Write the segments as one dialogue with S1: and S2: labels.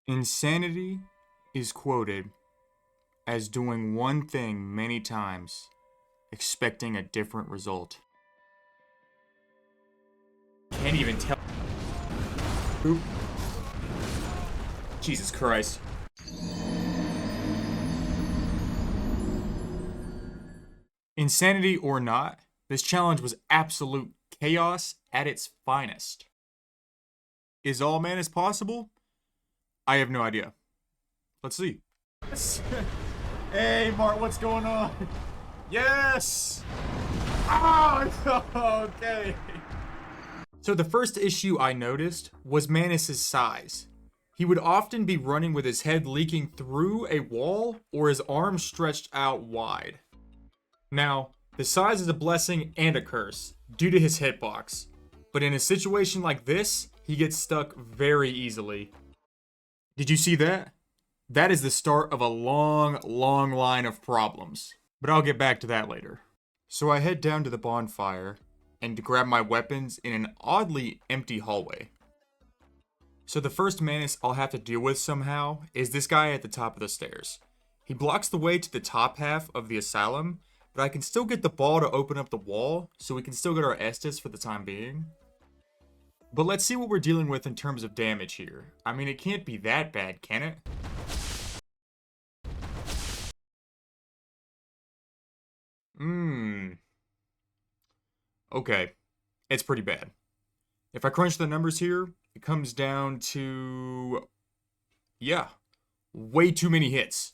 S1: Insanity is quoted as doing one thing many times, expecting a different result. Can't even tell. Oop. Jesus Christ. Insanity or not, this challenge was absolute chaos at its finest. Is all Manus possible? I have no idea. Let's see. Hey, Mart, what's going on? Yes! Oh, okay. So the first issue I noticed was Manus' size. He would often be running with his head leaking through a wall or his arms stretched out wide. Now, the size is a blessing and a curse due to his hitbox, but in a situation like this, he gets stuck very easily. Did you see that? That is the start of a long, long line of problems, but I'll get back to that later. So I head down to the bonfire and grab my weapons in an oddly empty hallway. So the first Manus I'll have to deal with somehow is this guy at the top of the stairs. He blocks the way to the top half of the asylum, but I can still get the ball to open up the wall, so we can still get our Estus for the time being. But let's see what we're dealing with in terms of damage here. I mean, it can't be that bad, can it? Okay, it's pretty bad. If I crunch the numbers here, it comes down to... yeah, way too many hits.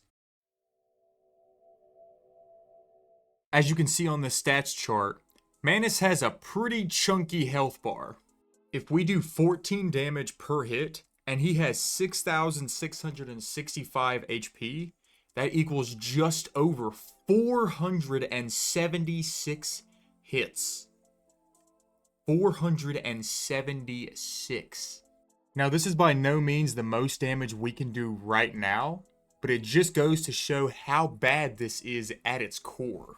S1: As you can see on the stats chart, Manus has a pretty chunky health bar. If we do 14 damage per hit, and he has 6,665 HP, that equals just over 476 hits. 476. Now, this is by no means the most damage we can do right now, but it just goes to show how bad this is at its core.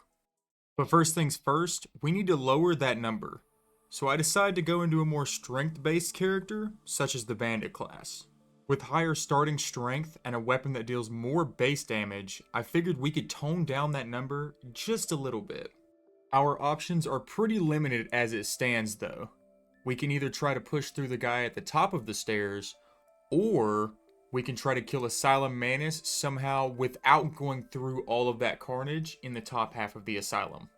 S1: But first things first, we need to lower that number. So I decided to go into a more strength-based character, such as the bandit class. With higher starting strength and a weapon that deals more base damage, I figured we could tone down that number just a little bit. Our options are pretty limited as it stands though. We can either try to push through the guy at the top of the stairs, or we can try to kill Asylum Manus somehow without going through all of that carnage in the top half of the Asylum.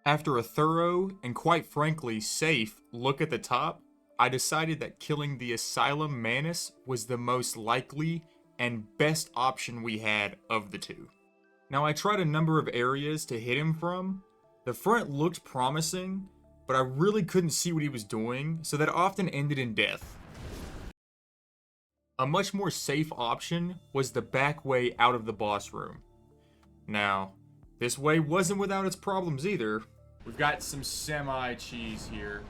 S1: After a thorough, and quite frankly safe, look at the top, I decided that killing the Asylum Manus was the most likely and best option we had of the two. Now I tried a number of areas to hit him from. The front looked promising, but I really couldn't see what he was doing, so that often ended in death. A much more safe option was the back way out of the boss room. Now, this way wasn't without its problems either. We've got some semi-cheese here.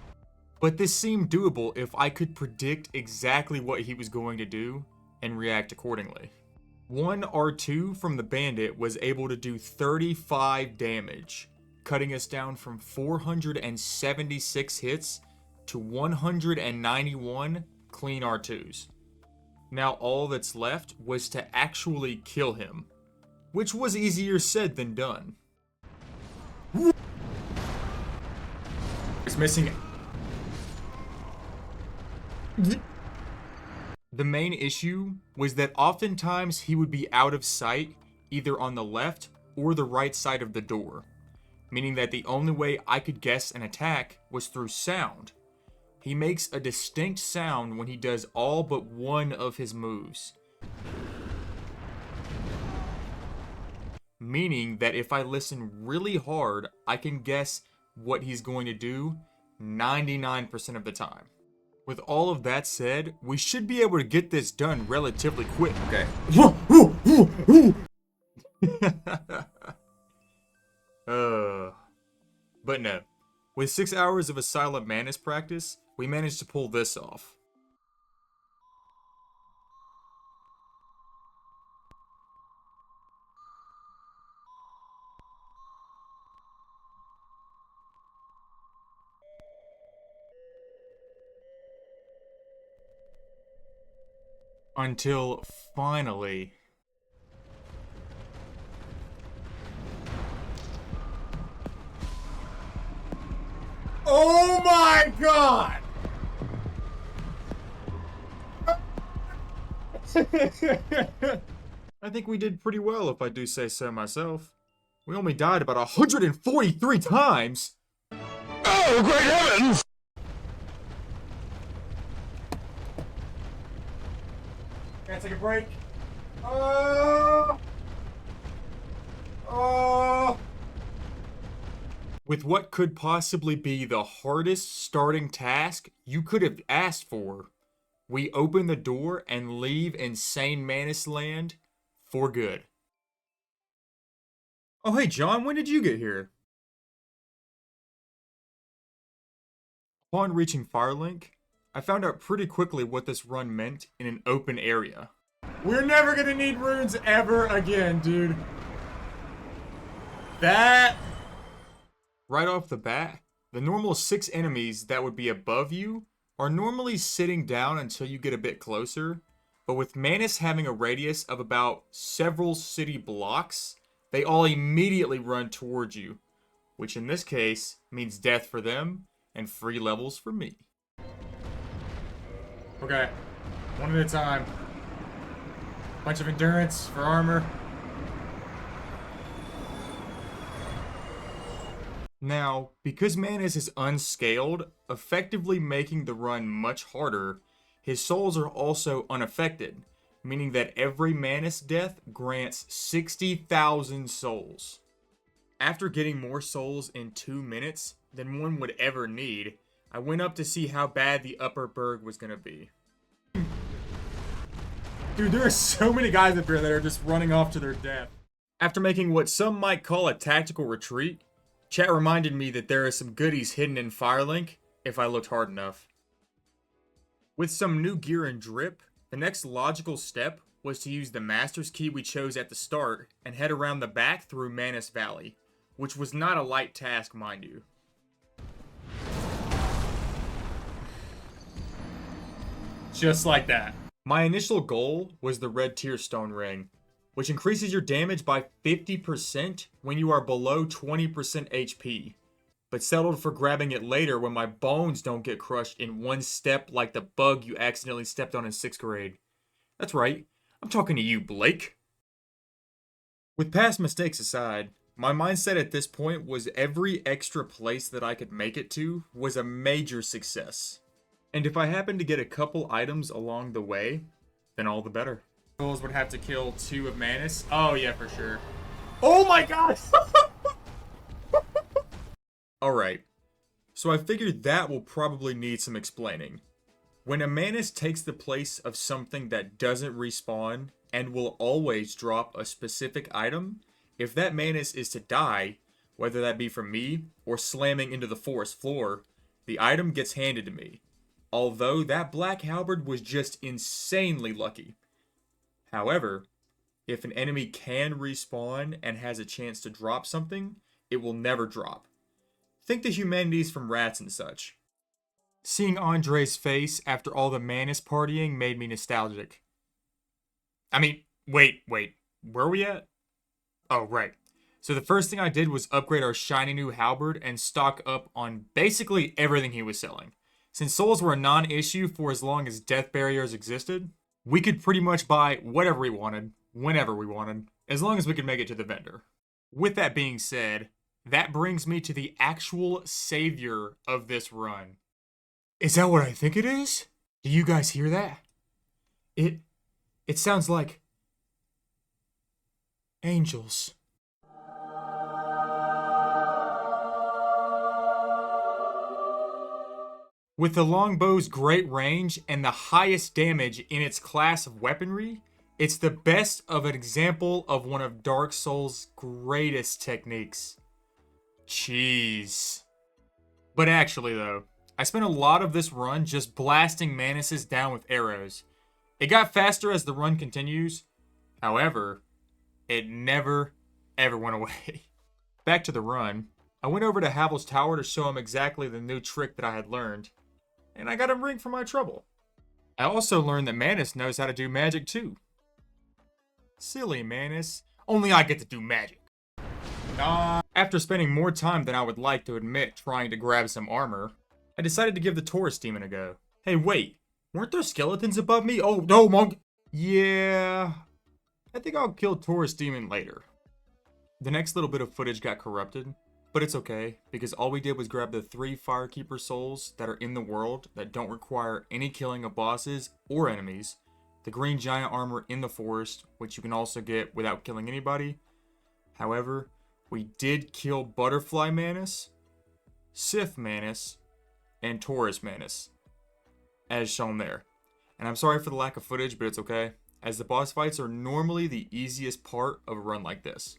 S1: But this seemed doable if I could predict exactly what he was going to do and react accordingly. One R2 from the bandit was able to do 35 damage, cutting us down from 476 hits to 191 clean R2s. Now all that's left was to actually kill him, which was easier said than done. It's missing. The main issue was that oftentimes he would be out of sight either on the left or the right side of the door, meaning that the only way I could guess an attack was through sound. He makes a distinct sound when he does all but one of his moves, meaning that if I listen really hard, I can guess what he's going to do 99% of the time. With all of that said, we should be able to get this done relatively quick, okay? But no. With 6 hours of Asylum Manus practice, we managed to pull this off. Until finally... Oh my god! I think we did pretty well, if I do say so myself. We only died about 143 times!
S2: Oh, great heavens!
S1: Can I take a break? Oh! With what could possibly be the hardest starting task you could have asked for, we open the door and leave insane Manus land for good. Oh hey John, when did you get here? Upon reaching Firelink, I found out pretty quickly what this run meant in an open area. We're never gonna need runes ever again, dude. That... Right off the bat, the normal 6 enemies that would be above you are normally sitting down until you get a bit closer, but with Manus having a radius of about several city blocks, they all immediately run towards you, which in this case means death for them and free levels for me. Okay, one at a time. Bunch of endurance for armor. Now, because Manus is unscaled, effectively making the run much harder, his souls are also unaffected, meaning that every Manus death grants 60,000 souls. After getting more souls in 2 minutes than one would ever need, I went up to see how bad the upper berg was gonna be. Dude, there are so many guys up here that are just running off to their death. After making what some might call a tactical retreat, chat reminded me that there are some goodies hidden in Firelink if I looked hard enough. With some new gear and drip, the next logical step was to use the Master's Key we chose at the start and head around the back through Manus Valley, which was not a light task, mind you. Just like that. My initial goal was the Red Tearstone Ring, which increases your damage by 50% when you are below 20% HP, but settled for grabbing it later when my bones don't get crushed in one step like the bug you accidentally stepped on in 6th grade. That's right, I'm talking to you, Blake. With past mistakes aside, my mindset at this point was every extra place that I could make it to was a major success. And if I happened to get a couple items along the way, then all the better. Would have to kill 2 of Manus. Oh yeah, for sure. Oh my god! Alright, so I figured that will probably need some explaining. When a Manus takes the place of something that doesn't respawn and will always drop a specific item, if that Manus is to die, whether that be from me or slamming into the forest floor, the item gets handed to me. Although that black halberd was just insanely lucky. However, if an enemy can respawn and has a chance to drop something, it will never drop. Think the humanities from rats and such. Seeing Andre's face after all the Manus partying made me nostalgic. I mean, wait, where are we at? Oh, right. So the first thing I did was upgrade our shiny new halberd and stock up on basically everything he was selling. Since souls were a non-issue for as long as death barriers existed, we could pretty much buy whatever we wanted, whenever we wanted, as long as we could make it to the vendor. With that being said, that brings me to the actual savior of this run. Is that what I think it is? Do you guys hear that? It sounds like angels. With the longbow's great range and the highest damage in its class of weaponry, it's the best of an example of one of Dark Souls' greatest techniques. Jeez. But actually though, I spent a lot of this run just blasting Manuses down with arrows. It got faster as the run continues, however, it never ever went away. Back to the run, I went over to Havel's tower to show him exactly the new trick that I had learned. And I got a ring for my trouble. I also learned that Manus knows how to do magic too. Silly Manus. Only I get to do magic. Nah. After spending more time than I would like to admit trying to grab some armor, I decided to give the tourist demon a go. Hey, wait. Weren't there skeletons above me? Oh, no, monk. Yeah. I think I'll kill tourist demon later. The next little bit of footage got corrupted, but it's okay, because all we did was grab the 3 Firekeeper souls that are in the world that don't require any killing of bosses or enemies, the green giant armor in the forest, which you can also get without killing anybody. However, we did kill Butterfly Manus, Sif Manus, and Taurus Manus, as shown there. And I'm sorry for the lack of footage, but it's okay, as the boss fights are normally the easiest part of a run like this.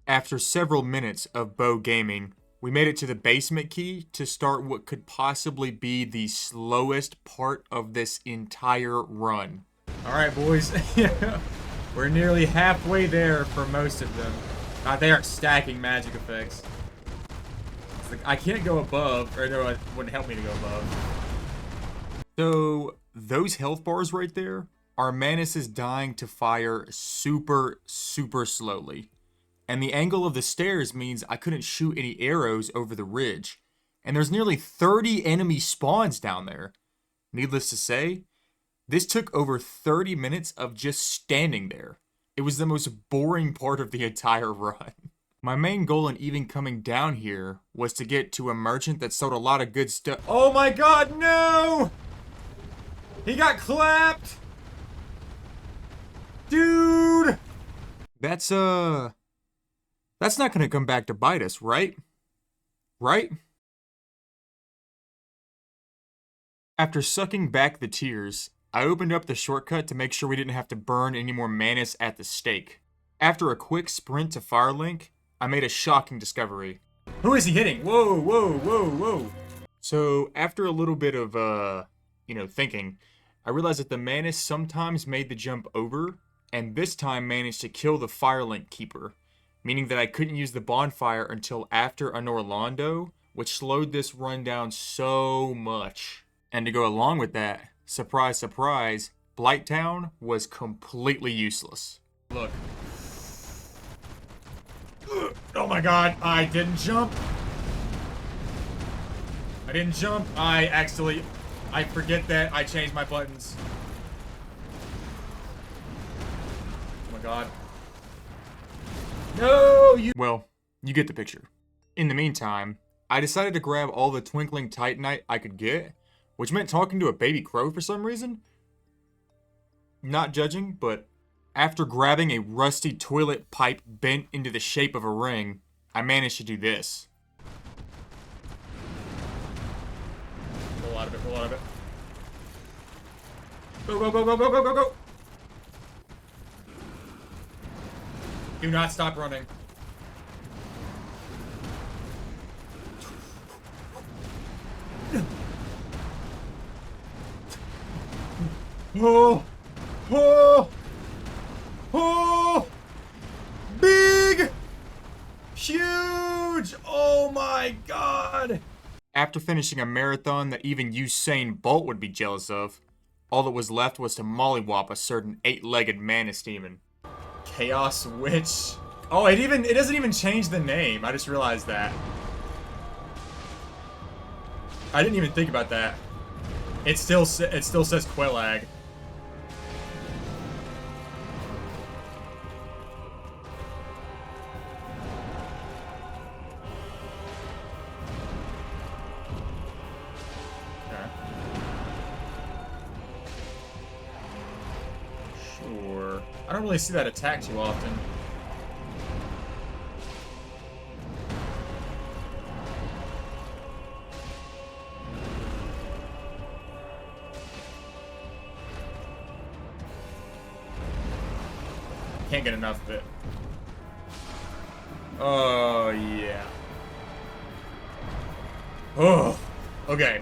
S1: After several minutes of bow gaming, we made it to the basement key to start what could possibly be the slowest part of this entire run. Alright boys, we're nearly halfway there for most of them. God, they are stacking magic effects. It's like, I can't go above, or no, it wouldn't help me to go above. So, those health bars right there are Manus' dying to fire super slowly. And the angle of the stairs means I couldn't shoot any arrows over the ridge. And there's nearly 30 enemy spawns down there. Needless to say, this took over 30 minutes of just standing there. It was the most boring part of the entire run. My main goal in even coming down here was to get to a merchant that sold a lot of good stuff. Oh my god, no! He got clapped! Dude! That's not gonna come back to bite us, right? Right? After sucking back the tears, I opened up the shortcut to make sure we didn't have to burn any more Manus at the stake. After a quick sprint to Firelink, I made a shocking discovery. Who is he hitting? Whoa, whoa, whoa, whoa. So, after a little bit of, thinking, I realized that the Manus sometimes made the jump over, and this time managed to kill the Firelink keeper, meaning that I couldn't use the bonfire until after Anorlando, which slowed this run down so much. And to go along with that, surprise, surprise, Blighttown was completely useless. Look. Oh my god, I didn't jump. I didn't jump. I forget that I changed my buttons. Oh my god. No, you. Well, you get the picture. In the meantime, I decided to grab all the twinkling titanite I could get, which meant talking to a baby crow for some reason. Not judging, but after grabbing a rusty toilet pipe bent into the shape of a ring, I managed to do this. Roll out of it, roll out of it. Go, go, go, go, go, go, go, go! Do not stop running. Oh! Oh! Oh! Big! Huge! Oh my god! After finishing a marathon that even Usain Bolt would be jealous of, all that was left was to mollywop a certain 8-legged Manus demon. Chaos Witch. Oh, it doesn't even change the name. I just realized that. I didn't even think about that. It still says Quelag. Okay. Sure. I don't really see that attack too often. Can't get enough of it. Oh, yeah. Oh, okay.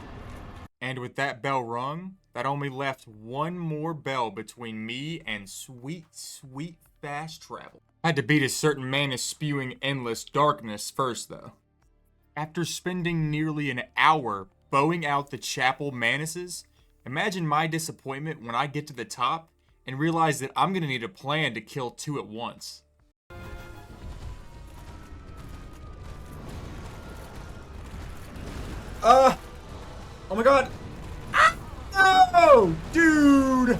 S1: And with that bell rung, that only left one more bell between me and sweet, sweet fast travel. Had to beat a certain Manus spewing endless darkness first, though. After spending nearly an hour bowing out the chapel Manuses, Imagine my disappointment when I get to the top and realize that I'm gonna need a plan to kill 2 at once. Oh my god! No! Dude!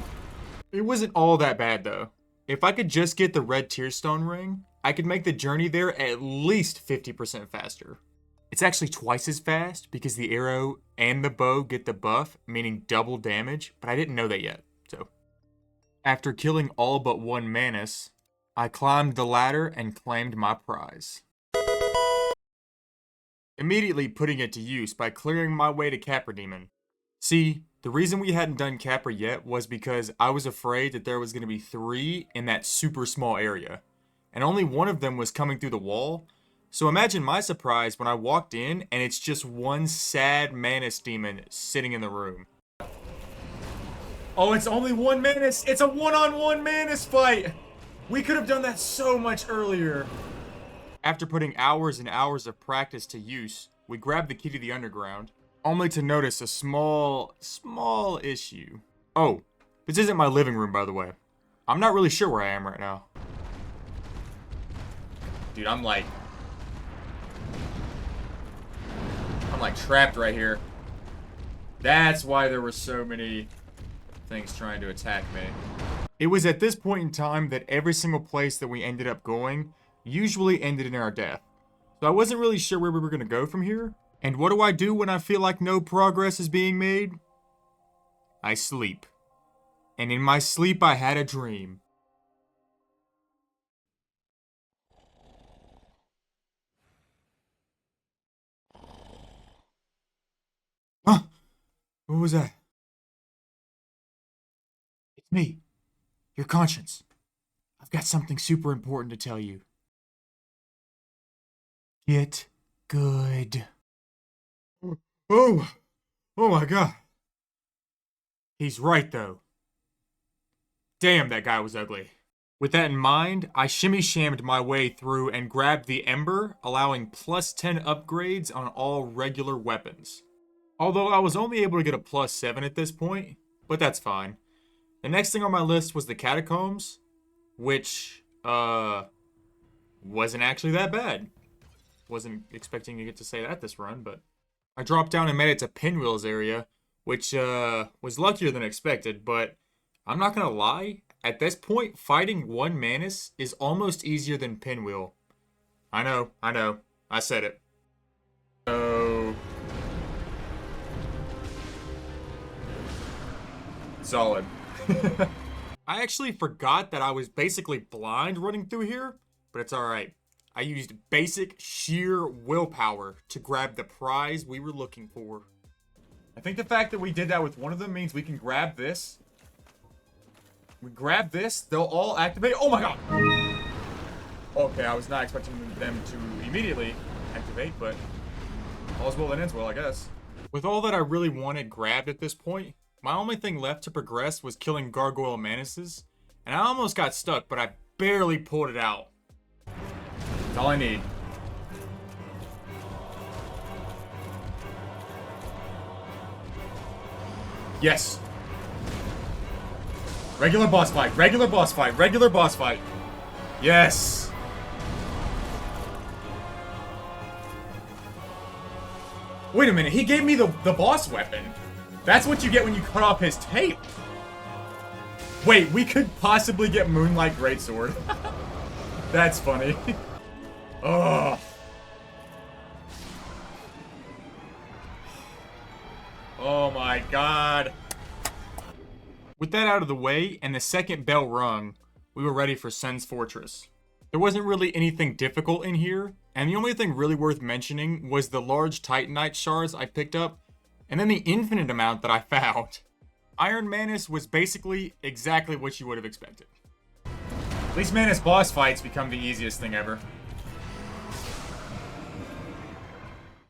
S1: It wasn't all that bad though. If I could just get the red tearstone ring, I could make the journey there at least 50% faster. It's actually twice as fast because the arrow and the bow get the buff, meaning double damage, but I didn't know that yet, so. After killing all but one Manus, I climbed the ladder and claimed my prize. Immediately putting it to use by clearing my way to Capra Demon. See, the reason we hadn't done Capra yet was because I was afraid that there was going to be 3 in that super small area, and only one of them was coming through the wall. So imagine my surprise when I walked in and it's just one sad Manus demon sitting in the room. Oh, it's only one Manus! It's a one-on-one Manus fight! We could have done that so much earlier. After putting hours and hours of practice to use, we grabbed the key to the underground, only to notice a small issue. Oh, this isn't my living room, by the way. I'm not really sure where I am right now. Dude, I'm like trapped right here. That's why there were so many things trying to attack me. It was at this point in time that every single place that we ended up going usually ended in our death. So I wasn't really sure where we were going to go from here. And what do I do when I feel like no progress is being made? I sleep. And in my sleep I had a dream. Huh? What was that? It's me. Your conscience. I've got something super important to tell you. Get good. Oh my god. He's right though. Damn, that guy was ugly. With that in mind, I shimmy-shammed my way through and grabbed the Ember, allowing plus 10 upgrades on all regular weapons. Although I was only able to get a plus 7 at this point, but that's fine. The next thing on my list was the Catacombs, which, wasn't actually that bad. Wasn't expecting to get to say that this run, but I dropped down and made it to Pinwheel's area, which, was luckier than expected, but I'm not gonna lie, at this point, fighting one Manus is almost easier than Pinwheel. I know, I said it. So... solid. I actually forgot that I was basically blind running through here, but it's alright. I used basic, sheer willpower to grab the prize we were looking for. I think the fact that we did that with one of them means we can grab this. We grab this, they'll all activate. Oh my god! Okay, I was not expecting them to immediately activate, but all's well that ends well, I guess. With all that I really wanted grabbed at this point, my only thing left to progress was killing Gargoyle Manuses, and I almost got stuck, but I barely pulled it out. That's all I need. Yes! Regular boss fight, regular boss fight, regular boss fight. Yes! Wait a minute, he gave me the boss weapon. That's what you get when you cut off his tape. Wait, we could possibly get Moonlight Greatsword. That's funny. Ugh. Oh my god. With that out of the way, and the second bell rung, we were ready for Sens Fortress. There wasn't really anything difficult in here, and the only thing really worth mentioning was the large Titanite shards I picked up, and then the infinite amount that I found. Iron Manus was basically exactly what you would have expected. At least Manus boss fights become the easiest thing ever.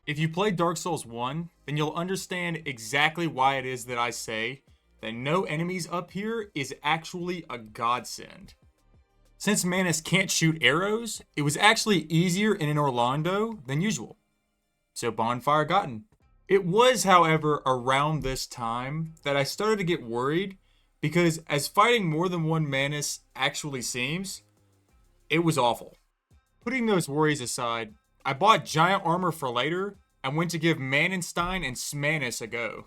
S1: If you played Dark Souls 1, then you'll understand exactly why it is that I say that no enemies up here is actually a godsend. Since Manus can't shoot arrows, it was actually easier in an Orlando than usual. So bonfire gotten. It was, however, around this time that I started to get worried because as fighting more than one Manus actually seems, it was awful. Putting those worries aside, I bought giant armor for later and went to give Manenstein and Smanus a go.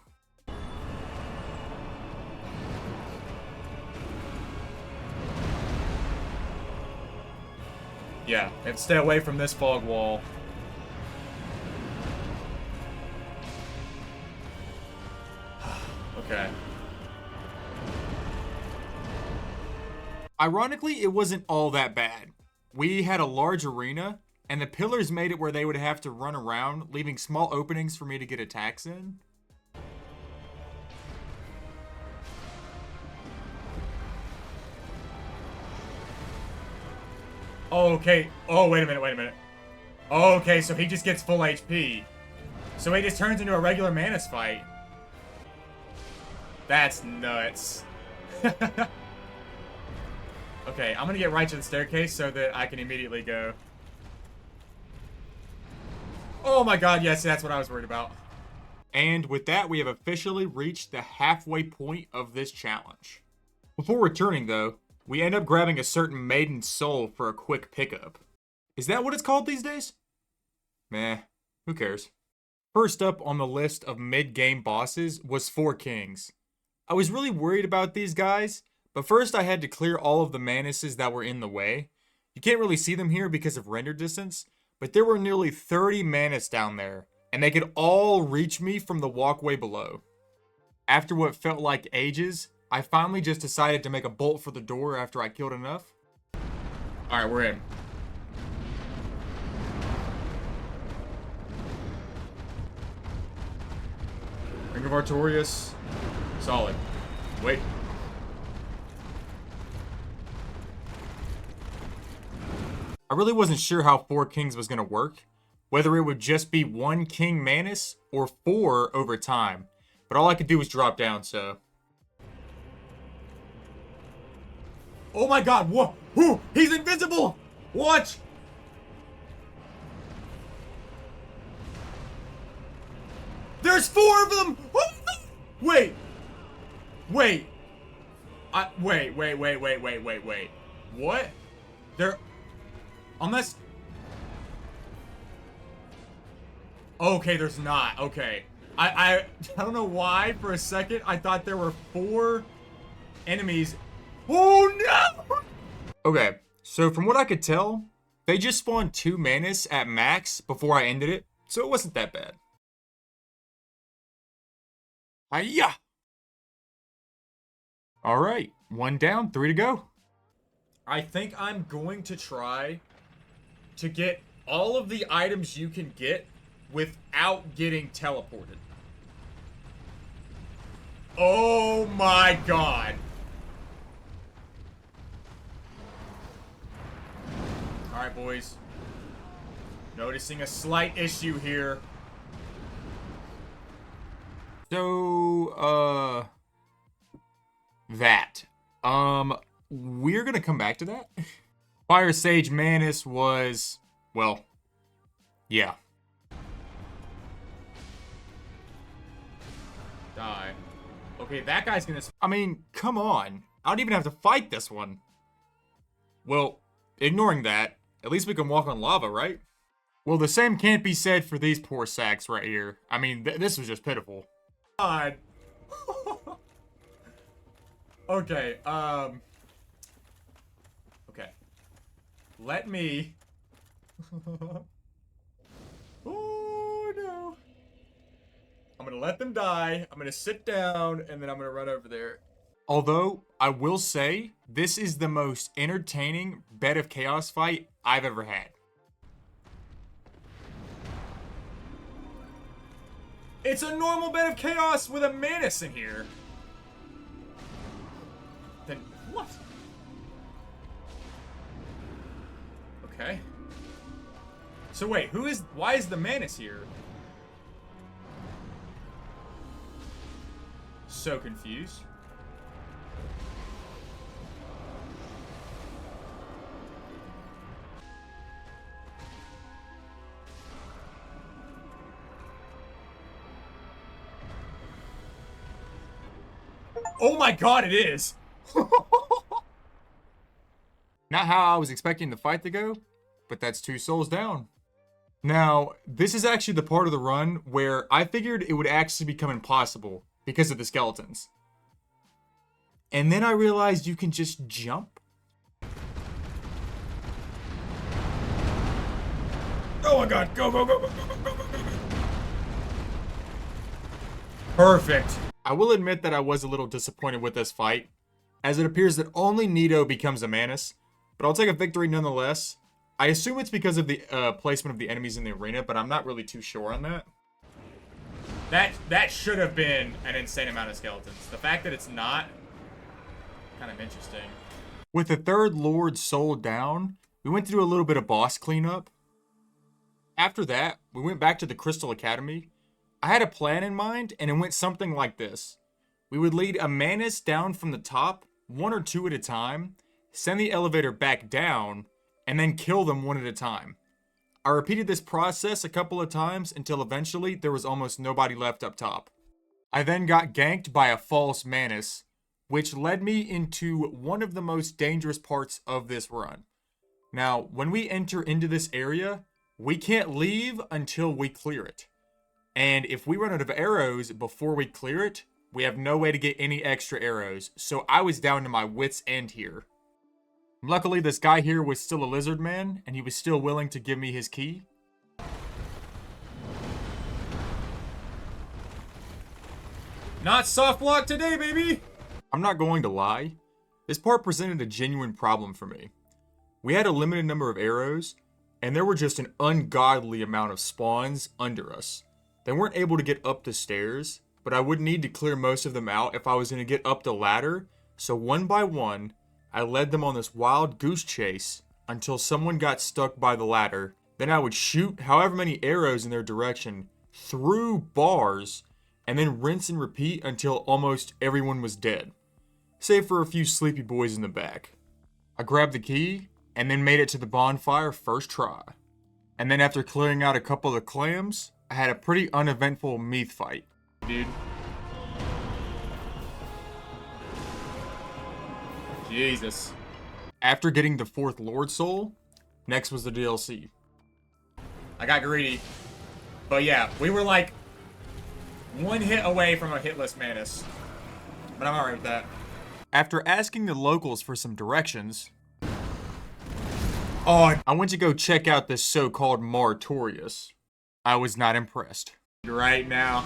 S1: Yeah, and stay away from this fog wall. Okay. Ironically, it wasn't all that bad. We had a large arena, and the pillars made it where they would have to run around, leaving small openings for me to get attacks in. Oh, okay. Oh, wait a minute. Oh, okay, so he just gets full HP. So he just turns into a regular Manus fight. That's nuts. Okay, I'm gonna get right to the staircase so that I can immediately go. Oh my god, yes, that's what I was worried about. And with that, we have officially reached the halfway point of this challenge. Before returning, though, we end up grabbing a certain maiden soul for a quick pickup. Is that what it's called these days? Meh, who cares? First up on the list of mid-game bosses was Four Kings. I was really worried about these guys, but first I had to clear all of the Manuses that were in the way. You can't really see them here because of render distance, but there were nearly 30 Manus down there, and they could all reach me from the walkway below. After what felt like ages, I finally just decided to make a bolt for the door after I killed enough. Alright, we're in. Ring of Artorias. Solid. Wait. I really wasn't sure how Four Kings was going to work, whether it would just be one King Manus or 4 over time, but all I could do was drop down, so... Oh my god, what? Who? He's invisible! Watch! There's 4 of them! Wait! Wait! Wait. What? They're... Unless... Okay, there's not. Okay. I don't know why, for a second, I thought there were 4 enemies. Oh, no! Okay, so from what I could tell, they just spawned 2 Manus at max before I ended it, so it wasn't that bad. Hiya! Alright, 1 down, 3 to go. I think I'm going to try to get all of the items you can get without getting teleported. Oh my god. Alright, boys. Noticing a slight issue here. So, we're gonna come back to that. Fire Sage Manus was, well, yeah. Die. Okay, that guy's gonna... I mean, come on. I don't even have to fight this one. Well, ignoring that, at least we can walk on lava, right? Well, the same can't be said for these poor sacks right here. I mean, this was just pitiful. God. Okay, okay. Let me... Oh, no. I'm gonna let them die, I'm gonna sit down, and then I'm gonna run over there. Although, I will say, this is the most entertaining Bed of Chaos fight I've ever had. It's a normal Bed of Chaos with a Manus in here. Then what? Okay. So wait, why is the Manus here? So confused. Oh my god, it is! Not how I was expecting the fight to go, but that's 2 souls down. Now, this is actually the part of the run where I figured it would actually become impossible because of the skeletons. And then I realized you can just jump. Oh my god, go, go, go, go, go, go, go, go, go. Perfect. I will admit that I was a little disappointed with this fight, as it appears that only Nito becomes a Manus, but I'll take a victory nonetheless. I assume it's because of the placement of the enemies in the arena, but I'm not really too sure on that. That should have been an insane amount of skeletons. The fact that it's not, kind of interesting. With the 3rd Lord soul down, we went to do a little bit of boss cleanup. After that, we went back to the Crystal Academy. I had a plan in mind, and it went something like this. We would lead a Manus down from the top, 1 or 2 at a time, send the elevator back down, and then kill them 1 at a time. I repeated this process a couple of times until eventually there was almost nobody left up top. I then got ganked by a false Manus, which led me into one of the most dangerous parts of this run. Now, when we enter into this area, we can't leave until we clear it. And if we run out of arrows before we clear it, we have no way to get any extra arrows. So I was down to my wit's end here. Luckily, this guy here was still a lizard man, and he was still willing to give me his key. Not soft block today, baby! I'm not going to lie. This part presented a genuine problem for me. We had a limited number of arrows, and there were just an ungodly amount of spawns under us. They weren't able to get up the stairs, but I would need to clear most of them out if I was going to get up the ladder, so one by one, I led them on this wild goose chase until someone got stuck by the ladder. Then I would shoot however many arrows in their direction through bars and then rinse and repeat until almost everyone was dead, save for a few sleepy boys in the back. I grabbed the key and then made it to the bonfire first try. And then after clearing out a couple of clams, I had a pretty uneventful meath fight. Dude. Jesus. After getting the 4th Lord Soul, next was the DLC. I got greedy. But yeah, we were like 1 hit away from a hitless Manus. But I'm alright with that. After asking the locals for some directions, I went to go check out this so-called Moratorius. I was not impressed. Right now.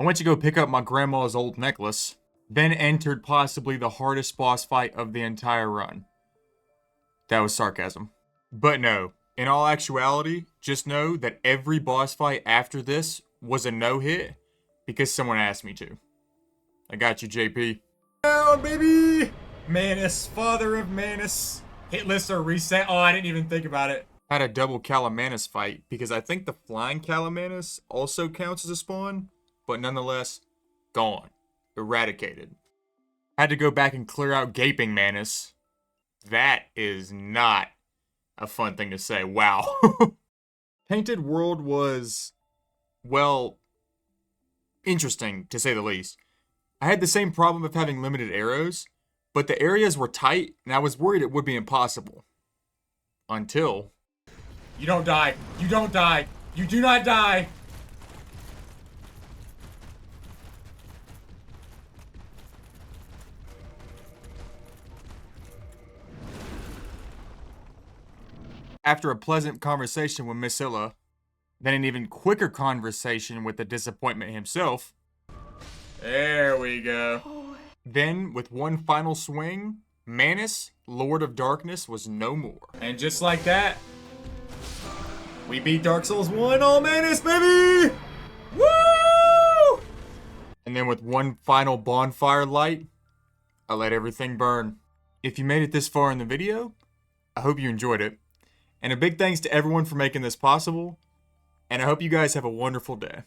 S1: I went to go pick up my grandma's old necklace, then entered possibly the hardest boss fight of the entire run. That was sarcasm. But no, in all actuality, just know that every boss fight after this was a no-hit because someone asked me to. I got you, JP. Down, baby! Manus, father of Manus. Hit lists are reset. Oh, I didn't even think about it. Had a double Calamanus fight because I think the flying Calamanus also counts as a spawn, but nonetheless, gone. Eradicated. Had to go back and clear out Gaping Manus. That is not a fun thing to say. Wow. Painted World was, well, interesting to say the least. I had the same problem of having limited arrows, but the areas were tight and I was worried it would be impossible. Until... You don't die. You don't die. You do not die. After a pleasant conversation with Miss Illa, then an even quicker conversation with the disappointment himself. There we go. Then, with one final swing, Manus, Lord of Darkness, was no more. And just like that, we beat Dark Souls 1 all Manus, baby! Woo! And then with one final bonfire light, I let everything burn. If you made it this far in the video, I hope you enjoyed it. And a big thanks to everyone for making this possible, and I hope you guys have a wonderful day.